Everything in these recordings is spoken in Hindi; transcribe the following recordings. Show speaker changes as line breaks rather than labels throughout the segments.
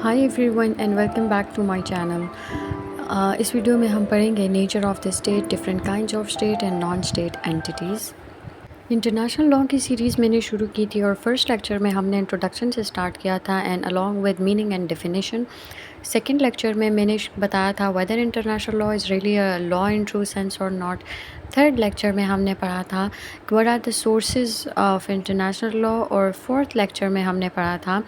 Hi everyone and welcome back to my channel. इस वीडियो में हम पढ़ेंगे nature of the state, different kinds of state and non state entities. International law की सीरीज़ मैंने शुरू की थी और फर्स्ट लेक्चर में हमने इंट्रोडक्शन से स्टार्ट किया था and along with meaning and definition. Second lecture में मैंने बताया था whether international law is really a law in true sense और नॉट। थर्ड लेक्चर में हमने पढ़ा था what are the sources of international law और फोर्थ लेक्चर में हमने पढ़ा था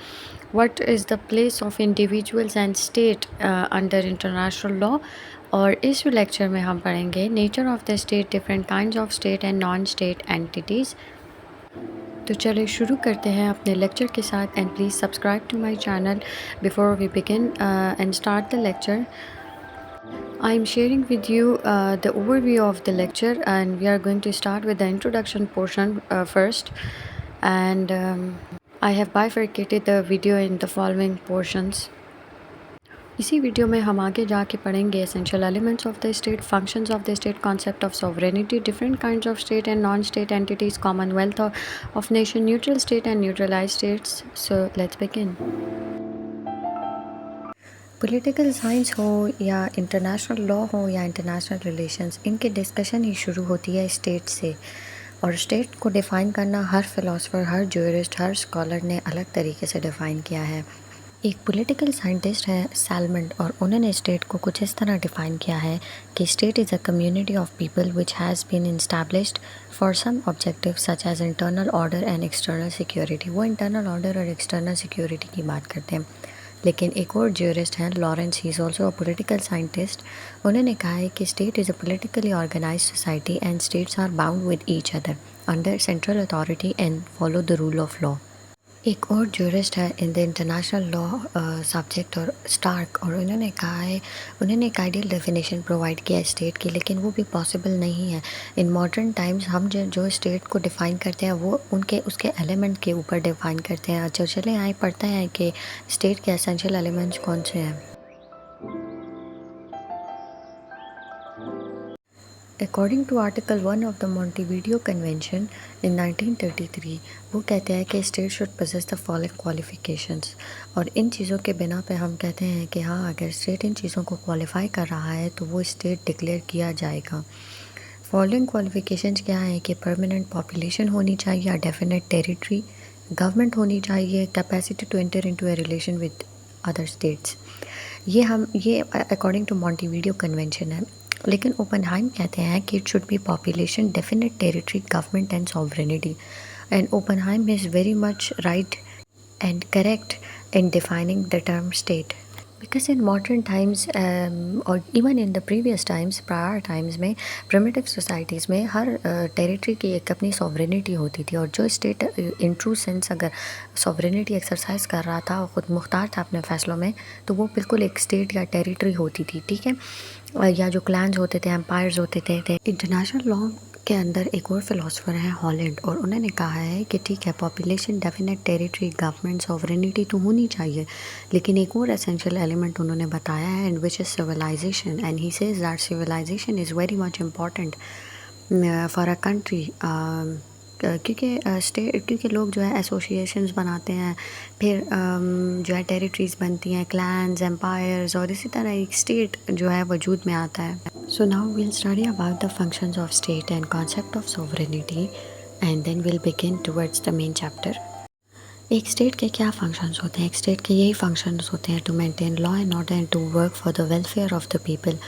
what is the place of individuals and state under international law. और इस लेक्चर में हम पढ़ेंगे nature of the state, different kinds of state and non state entities. तो चलिए शुरू करते हैं अपने लेक्चर के साथ and please subscribe to my channel before we begin and start the lecture. I am sharing with you the overview of the lecture, and we are going to start with the introduction portion first. And I have bifurcated the video in the following portions. इसी वीडियो में हम आगे जाके पढ़ेंगे essential elements of the state, functions of the state, concept of sovereignty, different kinds of state and non state entities, Commonwealth of nation, neutral state and neutralised states. So let's begin. Political science हो या इंटरनेशनल लॉ हो या इंटरनेशनल रिलेशंस, इनकी डिस्कशन ही शुरू होती है स्टेट से। और स्टेट को डिफ़ाइन करना हर फ़िलासफ़र, हर ज्यूरिस्ट, हर स्कॉलर ने अलग तरीके से डिफ़ाइन किया है। एक पॉलिटिकल साइंटिस्ट है सैलमंड, और उन्होंने स्टेट को कुछ इस तरह डिफ़ाइन किया है कि state is a community of people which has been established for some objective such as internal order and external security. वो इंटरनल ऑर्डर और एक्सटर्नल सिक्योरिटी की बात करते हैं। लेकिन एक और ज्यूरिस्ट हैं Lawrence, he is also a political scientist. उन्होंने कहा है कि state is a politically organised society and states are bound with each other under central authority and follow the rule of law. एक और ज्यूरिस्ट है इन द इंटरनेशनल लॉ सब्जेक्ट और स्टार्क, और उन्होंने कहा है, उन्होंने एक आइडियल डेफिनेशन प्रोवाइड किया है स्टेट की, लेकिन वो भी पॉसिबल नहीं है इन मॉडर्न टाइम्स। हम जो स्टेट को डिफ़ाइन करते हैं वो उसके एलिमेंट के ऊपर डिफ़ाइन करते हैं। अच्छा चलें आए पढ़ते हैं कि स्टेट के एसेंशियल एलिमेंट्स कौन से हैं। According to article 1 of the Montevideo convention in 1933, वो कहते हैं कि state should possess the following qualifications. और इन चीज़ों के बिना पे हम कहते हैं कि हाँ, अगर स्टेट इन चीज़ों को क्वालिफाई कर रहा है तो वो स्टेट डिक्लेयर किया जाएगा। फॉलोइंग क्वालिफिकेशंस क्या है कि परमानेंट पॉपुलेशन होनी चाहिए, डेफिनेट टेरिटरी, गवर्नमेंट होनी चाहिए, capacity to enter into a relation with other states. ये अकॉर्डिंग टू मॉन्टेविडियो कन्वेंशन है। लेकिन ओपनहाइम कहते हैं कि it should be population, definite territory, government and sovereignty. And Oppenheim is very much right and correct in defining the term state, because in modern times or even in the previous times, prior times में primitive societies में हर टेरिटरी की एक अपनी सॉवरेनिटी होती थी, और जो स्टेट इन ट्रू सेंस अगर सॉवरेनिटी एक्सरसाइज कर रहा था और ख़ुद मुख्तार था अपने फ़ैसलों में, तो वो बिल्कुल एक स्टेट या टेरिटरी होती थी, ठीक है। या जो क्लैंस होते थे, एम्पायर्स होते थे। इंटरनेशनल लॉ के अंदर एक और फ़िलासफ़र है हॉलैंड, और उन्होंने कहा है कि ठीक है, population, definite territory, government, sovereignty तो होनी चाहिए, लेकिन एक और एसेंशियल एलिमेंट उन्होंने बताया है, and which is civilisation. And he says that civilisation is very much important for a country, क्योंकि लोग जो है एसोसिएशंस बनाते हैं, फिर जो है टेरिटरीज़ बनती हैं, क्लैंस, एम्पायर्स, और इसी तरह एक स्टेट जो है वजूद में आता है। So now we'll study about the functions of state and concept of sovereignty, and then we'll begin towards the main chapter. एक स्टेट के क्या फंक्शंस होते हैं? एक स्टेट के यही फंक्शंस होते हैं, to maintain law and order and to work for the welfare of the people.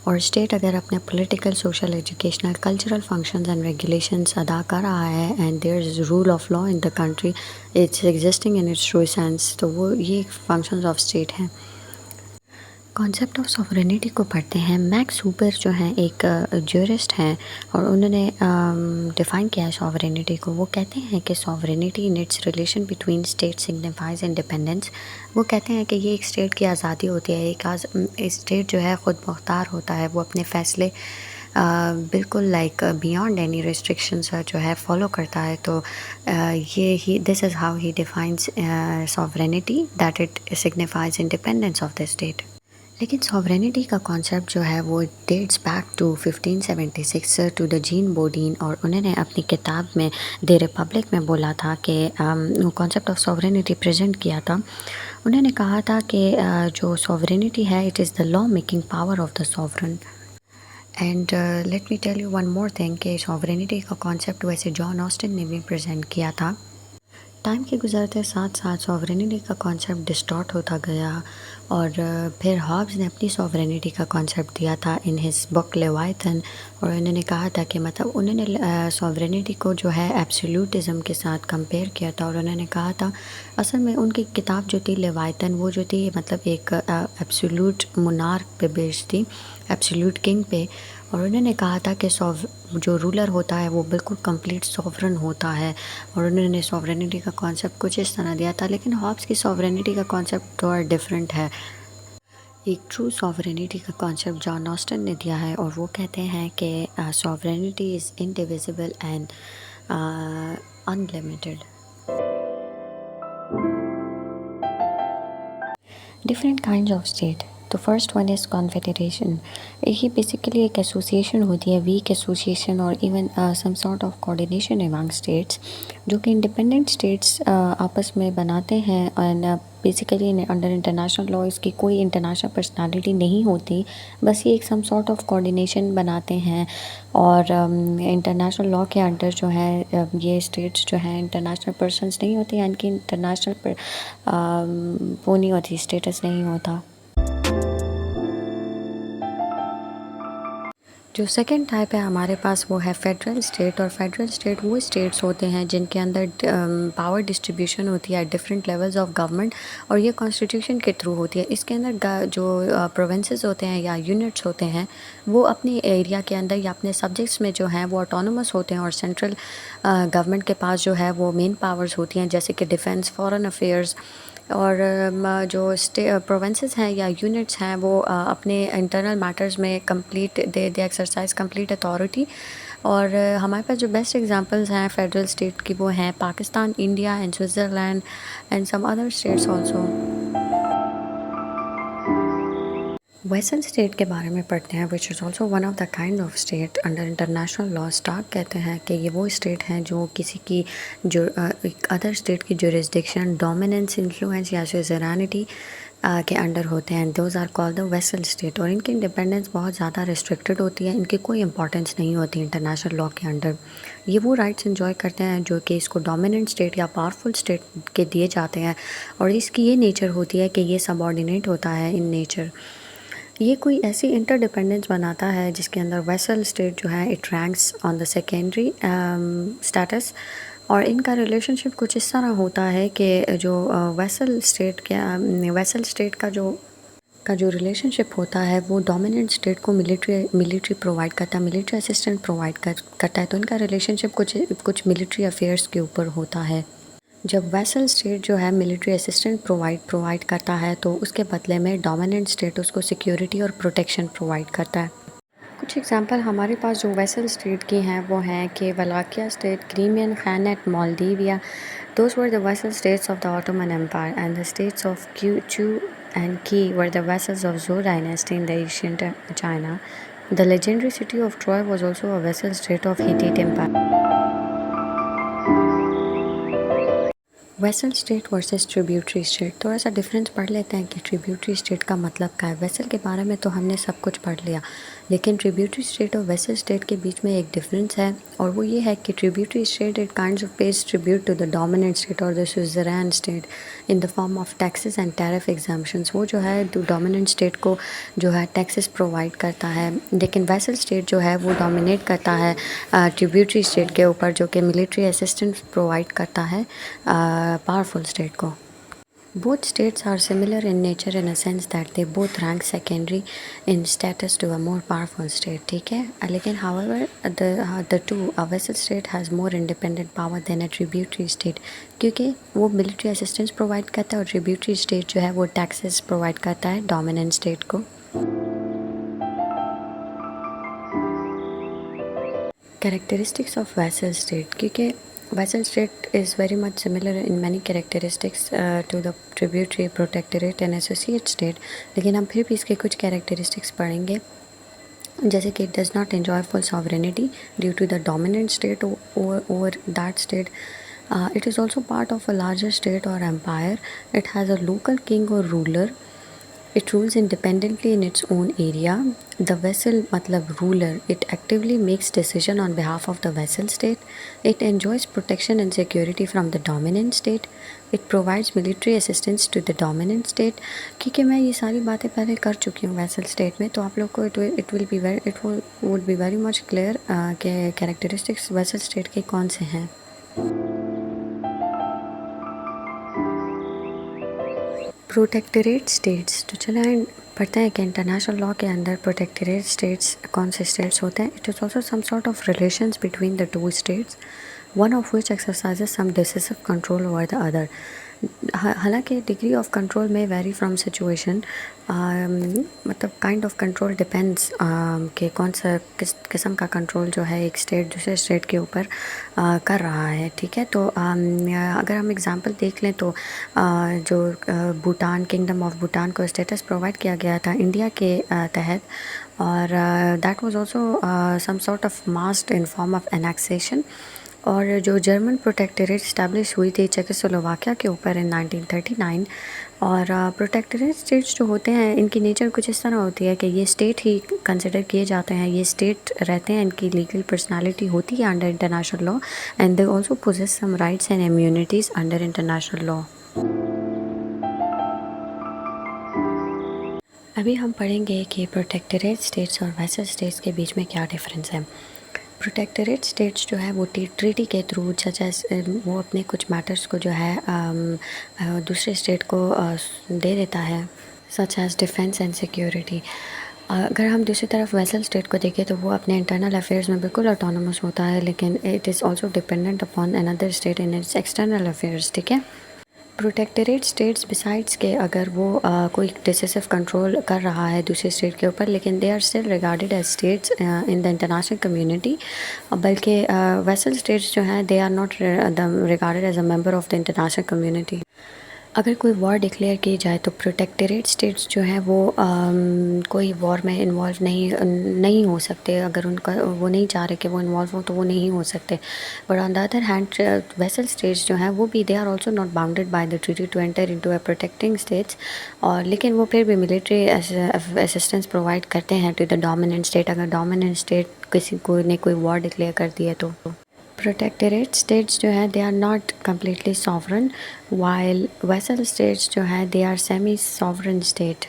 और स्टेट अगर अपने political, social, educational, cultural functions and regulations अदा कर रहा है and there is rule of law in the country, it's existing in its true sense, तो वो ये फंक्शंस ऑफ स्टेट हैं। कॉन्सेप्ट ऑफ सॉवरेनिटी को पढ़ते हैं। मैक्स हूपर जो हैं एक ज्यूरिस्ट हैं, और उन्होंने डिफ़ाइन किया है सॉवरेनिटी को। वो कहते हैं कि sovereignty in its relation between state signifies independence. वो कहते हैं कि ये एक स्टेट की आज़ादी होती है, एक स्टेट जो है ख़ुद मुख्तार होता है, वो अपने फ़ैसले बिल्कुल लाइक बियॉन्ड एनी रिस्ट्रिक्शंस जो है फॉलो करता है। तो this is how he defines sovereignty, that it signifies independence of the state. लेकिन सॉवरेनिटी का कॉन्सेप्ट जो है वो dates back to 1576 to the Jean Bodin, और उन्होंने अपनी किताब में द रिपब्लिक में बोला था कि कॉन्सेप्ट ऑफ सॉवरेनिटी प्रेजेंट किया था। उन्होंने कहा था कि जो सॉवरेनिटी है it is the law making power of the sovereign. And let me tell you one more thing कि सॉवरेनिटी का कॉन्सेप्ट वैसे जॉन ऑस्टिन ने भी प्रेजेंट किया था। टाइम के गुजरते साथ साथ सॉवरेनिटी का कॉन्सेप्ट डिस्टॉर्ट होता गया और फिर हॉब्स ने अपनी सॉवरेनिटी का कॉन्सेप्ट दिया था इन हिज बुक लेवाइथन। और उन्होंने कहा था कि मतलब उन्होंने सॉवरेनिटी को जो है एब्सोल्यूटिज़म के साथ कंपेयर किया था। और उन्होंने कहा था असल में उनकी किताब जो थी लेवाइथन वो जो थी मतलब एक एब्सोल्यूट मोनार्क पे बेस्ड थी, एब्सोल्यूट किंग पे। और उन्होंने कहा था कि जो रूलर होता है वो बिल्कुल कंप्लीट सॉवरन होता है। और उन्होंने सॉवरेनिटी का कॉन्सेप्ट कुछ इस तरह दिया था, लेकिन हॉब्स की सॉवरेनिटी का कॉन्सेप्ट थोड़ा डिफरेंट है। एक ट्रू सॉवरेनिटी का कॉन्सेप्ट जॉन ऑस्टन ने दिया है और वो कहते हैं कि sovereignty is indivisible and unlimited. Different kinds of state. तो फर्स्ट वन इज़ कॉन्फेडरेशन। ये बेसिकली एक एसोसिएशन होती है, वीक एसोसिएशन और even some sort of coordination among states, जो कि इंडिपेंडेंट स्टेट्स आपस में बनाते हैं। And basically under international law इसकी कोई इंटरनेशनल पर्सनालिटी नहीं होती, बस ये एक सम सॉर्ट ऑफ कोऑर्डिनेशन बनाते हैं। और इंटरनेशनल लॉ के अंडर जो है ये स्टेट्स जो हैं इंटरनेशनल पर्सन्स नहीं होती, यानी कि इंटरनेशनल वो नहीं होती, स्टेटस नहीं होता। जो सेकंड टाइप है हमारे पास वो है फेडरल स्टेट। और फेडरल स्टेट वो स्टेट्स होते हैं जिनके अंदर पावर डिस्ट्रीब्यूशन होती है डिफरेंट लेवल्स ऑफ गवर्नमेंट, और ये कॉन्स्टिट्यूशन के थ्रू होती है। इसके अंदर जो प्रोविंसेस होते हैं या यूनिट्स होते हैं वो अपने एरिया के अंदर या अपने सब्जेक्ट्स में जो हैं वो ऑटोनोमस होते हैं, और सेंट्रल गवर्नमेंट के पास जो है वो मेन पावर्स होती हैं, जैसे कि डिफेंस, फॉरेन अफेयर्स। और जो प्रोविंसेस हैं या यूनिट्स हैं वो अपने इंटरनल मैटर्स में complete they exercise complete authority. और हमारे पास जो बेस्ट एग्जांपल्स हैं फेडरल स्टेट की वो हैं Pakistan, India and Switzerland and some other states also. Vassal state के बारे में पढ़ते हैं, which is also one of the kind of state under international law. Starke कहते हैं कि ये वो स्टेट हैं जो किसी की जो एक अदर स्टेट की जुरिस्डिक्शन, डोमिनेंस, इन्फ्लुएंस या सुज़ेरैनिटी के अंडर होते हैं। Those are called the vassal state. और इनकी इंडिपेंडेंस बहुत ज़्यादा रिस्ट्रिक्टेड होती है, इनकी कोई इंपॉर्टेंस नहीं होती इंटरनेशनल लॉ के अंडर। ये वो राइट्स इन्जॉय करते हैं जो कि इसको डोमिनेंट स्टेट या पावरफुल स्टेट के दिए जाते हैं, और इसकी ये नेचर होती है कि ये सबऑर्डिनेट होता है इन नेचर। ये कोई ऐसी इंटरडिपेंडेंस बनाता है जिसके अंदर वेसल स्टेट जो है it ranks on the secondary status. और इनका रिलेशनशिप कुछ इस तरह होता है कि जो वेसल स्टेट का जो रिलेशनशिप होता है वो डोमिनेंट स्टेट को मिलिट्री प्रोवाइड करता है, मिलिट्री असिस्टेंट प्रोवाइड करता है। तो इनका रिलेशनशिप कुछ मिलिट्री अफेयर्स के ऊपर होता है। जब वेसल स्टेट जो है मिलिट्री असिस्टेंट प्रोवाइड करता है तो उसके बदले में डोमिनेंट स्टेट उसको सिक्योरिटी और प्रोटेक्शन प्रोवाइड करता है। कुछ एग्जांपल हमारे पास जो वेसल स्टेट की हैं वो हैं कि Wallachia state, Crimean khanate, Moldavia. Those were the vassal states of the Ottoman empire, and the states of Qu and Qi were the vassals of Zhou dynasty in the ancient China. The legendary city of Troy was also a vassal state of Hittite empire. Vassal state versus tributary state. थोड़ा सा डिफरेंस पढ़ लेते हैं कि ट्रिब्यूटरी स्टेट का मतलब क्या है। वेसल के बारे में तो हमने सब कुछ पढ़ लिया, लेकिन ट्रिब्यूटरी स्टेट और वेसल स्टेट के बीच में एक डिफरेंस है, और वो ये है कि tributary state it kinds of pays tribute to the dominant state और the suzerain state in the form of taxes and tariff exemptions. वो जो है डोमिनेंट स्टेट को जो है टैक्सेस प्रोवाइड करता है, लेकिन वेसल स्टेट जो है वो डोमिनेट करता है ट्रिब्यूटरी स्टेट के ऊपर, जो कि मिलिट्री असिस्टेंस प्रोवाइड करता है powerful state को। Both states are similar in nature in a sense that they both rank secondary in status to a more powerful state, ठीक है। लेकिन however the two a vassal state has more independent power than a tributary state, क्योंकि वो military assistance provide करता है और tributary state जो है वो taxes provide करता है dominant state को। Characteristics of vassal state, क्योंकि vassal state is very much similar in many characteristics to the tributary, protectorate and associate state, लेकिन हम फिर भी इसके कुछ characteristics पढ़ेंगे, जैसे कि it does not enjoy full sovereignty due to the dominant state over that state, It is also part of a larger state or empire. It has a local king or ruler. It rules independently in its own area. The vassal matlab ruler, it actively makes decision on behalf of the vassal state. It enjoys protection and security from the dominant state. It provides military assistance to the dominant state. क्योंकि मैं ये सारी बातें पहले कर चुकी हूँ वैसल स्टेट में, तो आप लोग को it would be very much clear कि characteristics वैसल स्टेट के कौन से हैं. प्रोटेक्टरेट स्टेट्स, तो चलें पढ़ते हैं कि इंटरनेशनल लॉ के अंदर प्रोटेक्टरेट स्टेट्स कौन से स्टेट्स होते हैं. It is also some sort of relations between the two states, one of which exercises some decisive control over the other. हालांकि डिग्री ऑफ कंट्रोल में वेरी फ्रॉम सिचुएशन, मतलब काइंड ऑफ कंट्रोल डिपेंड्स कि कौन सा किस किस्म का कंट्रोल जो है एक स्टेट दूसरे स्टेट के ऊपर कर रहा है. ठीक है, तो अगर हम एग्जांपल देख लें तो जो भूटान, किंगडम ऑफ भूटान को स्टेटस प्रोवाइड किया गया था इंडिया के तहत, और that was also some sort of masked in form of annexation. और जो जर्मन प्रोटेक्टरेट इस्टेब्लिश हुई थी चेकोस्लोवाकिया के ऊपर इन 1939. और प्रोटेक्टरेट स्टेट्स जो होते हैं इनकी नेचर कुछ इस तरह होती है कि ये स्टेट ही कंसिडर किए जाते हैं, ये स्टेट रहते हैं, इनकी लीगल पर्सनालिटी होती है under international law, and they also possess some rights and immunities under international law. अभी हम पढ़ेंगे कि प्रोटेक्टरेट स्टेट्स और वैसल स्टेट्स के बीच में क्या डिफरेंस है. प्रोटेक्टरेट स्टेट्स जो है वो ट्रीटी के थ्रू सच एज वो अपने कुछ मैटर्स को जो है दूसरे स्टेट को दे देता है, such as defence and security. अगर हम दूसरी तरफ वैसल स्टेट को देखें तो वो अपने इंटरनल अफेयर्स में बिल्कुल ऑटोनोमस होता है, लेकिन it is also dependent upon another state in its external affairs. ठीक है, प्रोटेक्टरेट स्टेट्स बिसाइड्स के अगर वो कोई डिसिसिव कंट्रोल कर रहा है दूसरे स्टेट के ऊपर, लेकिन they are still regarded as states in the international community. बल्कि वैसल स्टेट्स जो हैं they are not regarded as a member of the international community. अगर कोई वॉर डिक्लेयर की जाए तो प्रोटेक्टरेट स्टेट्स जो हैं वो कोई वॉर में इन्वॉल्व नहीं हो सकते. अगर उनका वो नहीं चाह रहे कि वो इन्वॉल्व हो तो वो नहीं हो सकते. But on the other hand vassal states जो हैं वो भी they are also not bounded by the treaty to enter into a protecting states, और लेकिन वो फिर भी मिलिट्री असिस्टेंस प्रोवाइड करते हैं टू द डोमिनेंट स्टेट अगर डोमिनेंट स्टेट किसी को ने कोई वॉर डिक्लेयर कर दी है तो. प्रोटेक्टरेट स्टेट्स जो है they are not completely sovereign, while vassal states जो है they are semi sovereign state.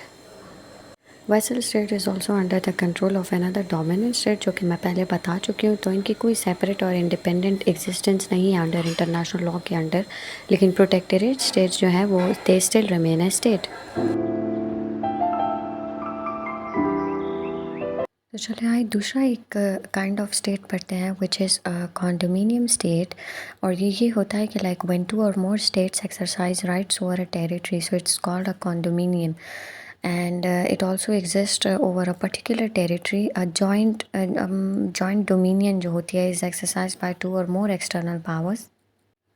Vassal state is also under the control of another dominant state, जो कि मैं पहले बता चुकी हूँ, तो इनकी कोई सेपरेट और इंडिपेंडेंट एग्जिस्टेंस नहीं है अंडर इंटरनेशनल लॉ के अंडर. लेकिन प्रोटेक्टरेट स्टेट्स जो है वो they still remain A state. तो चलिए आइए दूसरा एक काइंड ऑफ स्टेट पढ़ते हैं विच इज़ कॉन्डोमिनियम स्टेट. और ये होता है कि लाइक व्हेन टू और more states exercise rights over a territory, so it's called a condominium. And it also exists over a particular territory. A joint dominion जो होती है is exercised by two or more external powers.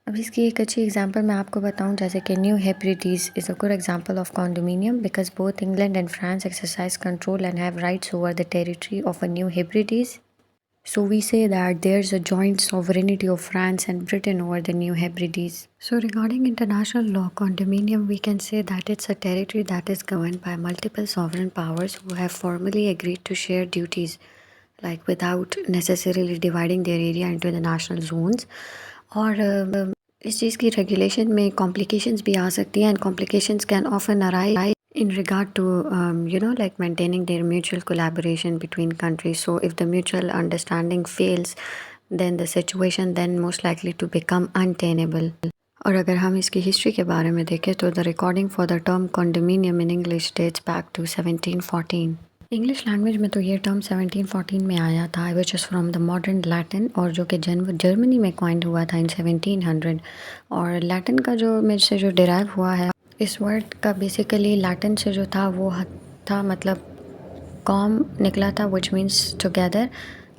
अब इसकी एक अच्छी एग्जांपल मैं आपको बताऊं, जैसे कि New Hebrides is a good example of condominium because both England and France exercise control and have rights over the territory of a New Hebrides. So we say that there's a joint sovereignty of France and Britain over the New Hebrides. So regarding international law, condominium, we can say that it's a territory that is governed by multiple sovereign powers who have formally agreed to share duties, like without necessarily dividing their area into the national zones. और इस चीज़ की रेगुलेशन में कॉम्प्लिकेशंस भी आ सकती हैं, and complications can often arise in regard to like maintaining their mutual collaboration between countries. So if the mutual understanding fails, then the situation then most likely to become untenable. और अगर हम इसकी हिस्ट्री के बारे में देखें तो the recording for the term condominium in English dates back to 1714. English language में तो ये टर्म 1714 में आया था, which is from the modern Latin, और जो कि जर्मनी में कॉइंड हुआ था इन 1700. और लैटिन का जो मेरे से जो डिराइव हुआ है इस वर्ड का बेसिकली लैटिन से जो था वो था मतलब कॉम निकला था, which means together,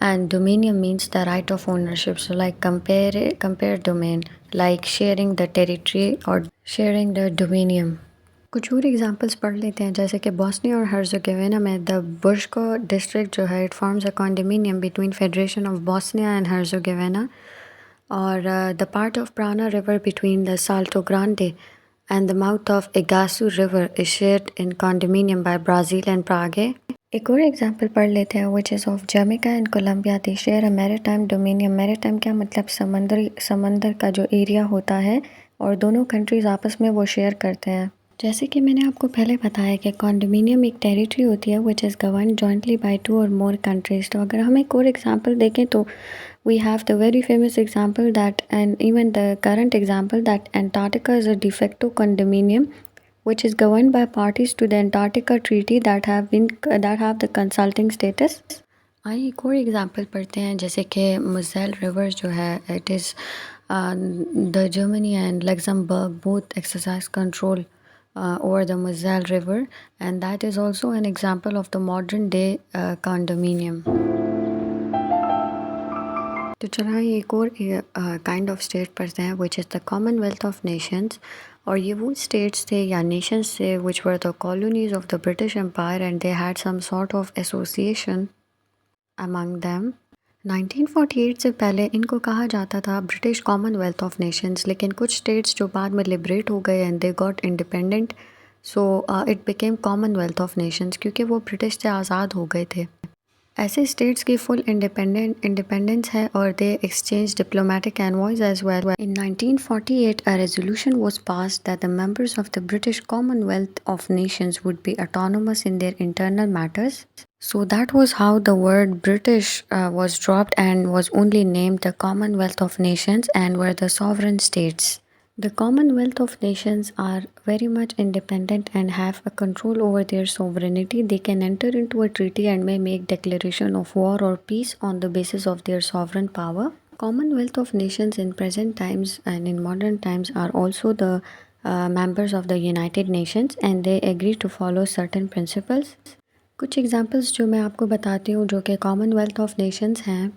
and dominium means the right of ownership. So like compare domain like sharing the territory और शेयरिंग द डोमिनियम. कुछ और एग्जांपल्स पढ़ लेते हैं, जैसे कि बॉस्निया और हर्ज़ोगोविना में द बुर्शको डिस्ट्रिक्ट जो है it forms a condominium between federation of Bosnia and Herzegovina. और the part of Parana river between the Salto Grande and the mouth of Iguazu River is shared in condominium by Brazil and Prague. एक और एग्जाम्पल पढ़ लेते हैं which is of Jamaica and Colombia. They share a maritime dominion. maritime क्या मतलब समंदर का जो एरिया होता है और दोनों कंट्रीज आपस में वो शेयर करते हैं। जैसे कि मैंने आपको पहले बताया कि कॉन्डोमिनियम एक टेरिटरी होती है which is govern jointly by 2 और मोर कंट्रीज। तो अगर हम एक और एग्जांपल देखें तो we have the very famous example that and even the current example that Antarctica is a de facto condominium which is governed by parties to the Antarctica Treaty that have the consulting status. आइए एक और एग्जांपल पढ़ते हैं जैसे कि मुज़ेल रिवर जो है it is the Germany and Luxembourg both exercise control over the Moselle River, and that is also an example of the modern day condominium. तो चलिए एक और काइंड ऑफ स्टेट पढ़ते हैं which is the Commonwealth of Nations. और ये वो स्टेट्स थे या नेशंस थे which were the colonies of the British empire and they had some sort of association among them. 1948 से पहले इनको कहा जाता था ब्रिटिश कॉमनवेल्थ ऑफ नेशंस, लेकिन कुछ स्टेट्स जो बाद में लिबरेट हो गए and they got independent, so it became Commonwealth of Nations क्योंकि वो ब्रिटिश से आज़ाद हो गए थे। ऐसे स्टेट्स की फुल इंडिपेंडेंस है और they exchange diplomatic envoys as well. In 1948 a resolution was passed that the members of the British Commonwealth of Nations would be autonomous in their internal matters. So that was how the word British was dropped and was only named the Commonwealth of Nations and were the sovereign states. The Commonwealth of Nations are very much independent and have a control over their sovereignty. They can enter into a treaty and may make declaration of war or peace on the basis of their sovereign power. Commonwealth of Nations in present times and in modern times are also the members of the United Nations and they agree to follow certain principles. कुछ एग्जाम्पल्स जो मैं आपको बताती हूँ जो कि कॉमनवेल्थ ऑफ नेशंस हैं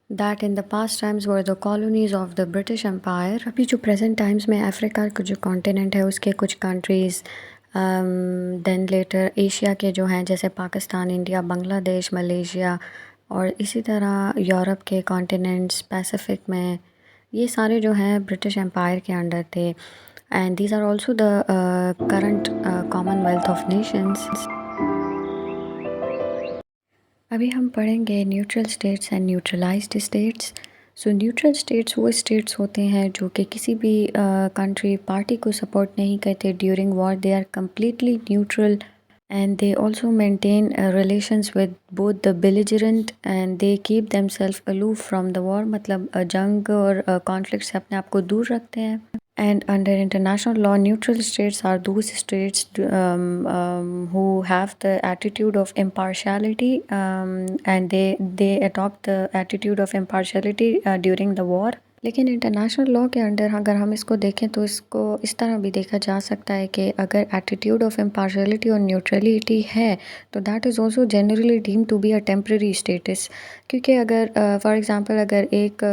that in the past times were the colonies of the British Empire. अभी जो present times में अफ्रीका का जो कॉन्टिनेंट है उसके कुछ कंट्रीज़, देन लेटर एशिया के जो हैं जैसे पाकिस्तान, इंडिया, बांग्लादेश, मलेशिया और इसी तरह यूरोप के कॉन्टिनेंट्स, पैसिफिक में, ये सारे जो हैं ब्रिटिश एम्पायर के अंडर थे and these are also the current Commonwealth of Nations. अभी हम पढ़ेंगे neutral states and neutralised states. So neutral states वो स्टेट्स होते हैं जो कि किसी भी कंट्री पार्टी को सपोर्ट नहीं करते during war. They are completely neutral and they also maintain relations with both the belligerent and they keep themselves aloof from the war, मतलब जंग और कॉन्फ्लिक्ट से अपने आप को दूर रखते हैं। And under international law, neutral states are those states who have the attitude of impartiality and they adopt the attitude of impartiality during the war. लेकिन इंटरनेशनल लॉ के अंडर अगर हम इसको देखें तो इसको इस तरह भी देखा जा सकता है कि अगर एटीट्यूड ऑफ इम्पार्शियलिटी और न्यूट्रलिटी है तो that is also generally deem to be a temporary status. क्योंकि अगर फॉर एग्ज़ाम्पल अगर एक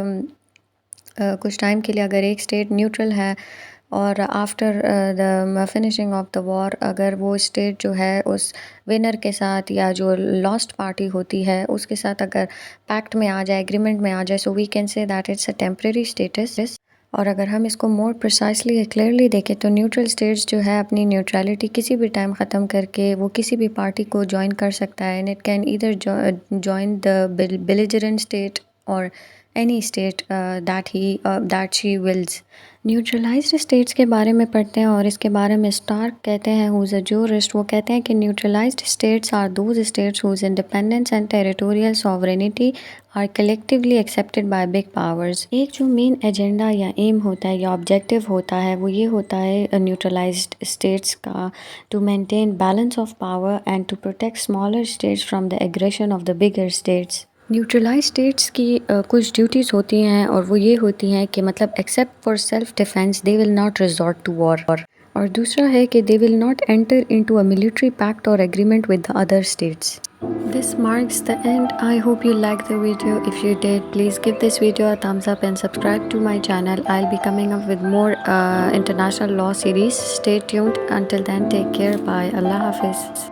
कुछ टाइम के लिए अगर एक स्टेट न्यूट्रल है और after the finishing of the war अगर वो स्टेट जो है उस विनर के साथ या जो लॉस्ट पार्टी होती है उसके साथ अगर पैक्ट में आ जाए, एग्रीमेंट में आ जाए, so we can say that it's a temporary status. और अगर हम इसको मोर प्रिसाइसली क्लियरली देखें तो न्यूट्रल स्टेट्स जो है अपनी न्यूट्रलिटी किसी भी टाइम ख़त्म करके वो किसी भी पार्टी को ज्वाइन कर सकता है and it can either join the belligerent state और any state that she wills. Neutralised states के बारे में पढ़ते हैं और इसके बारे में स्टार्क कहते हैं हु इज़ अ ज्यूरिस्ट। वो कहते हैं कि neutralised states are those states whose independence and territorial sovereignty are collectively accepted by big powers. एक जो मेन एजेंडा या एम होता है या ऑब्जेक्टिव होता है वो ये होता है न्यूट्रलाइज्ड स्टेट्स का, to maintain balance of power and to protect smaller states from the aggression of the bigger states. Neutralise states की कुछ ड्यूटीज़ होती हैं और वो ये होती हैं कि मतलब except for self defence they will not resort to war, और दूसरा है कि they will not enter into a military pact और agreement with the other states. This marks the end. I hope you liked the video. If you did, please give this video a thumbs up and subscribe to my channel. I'll be coming up with more international law series. Stay tuned. Until then, take care. Bye. Allah Hafiz.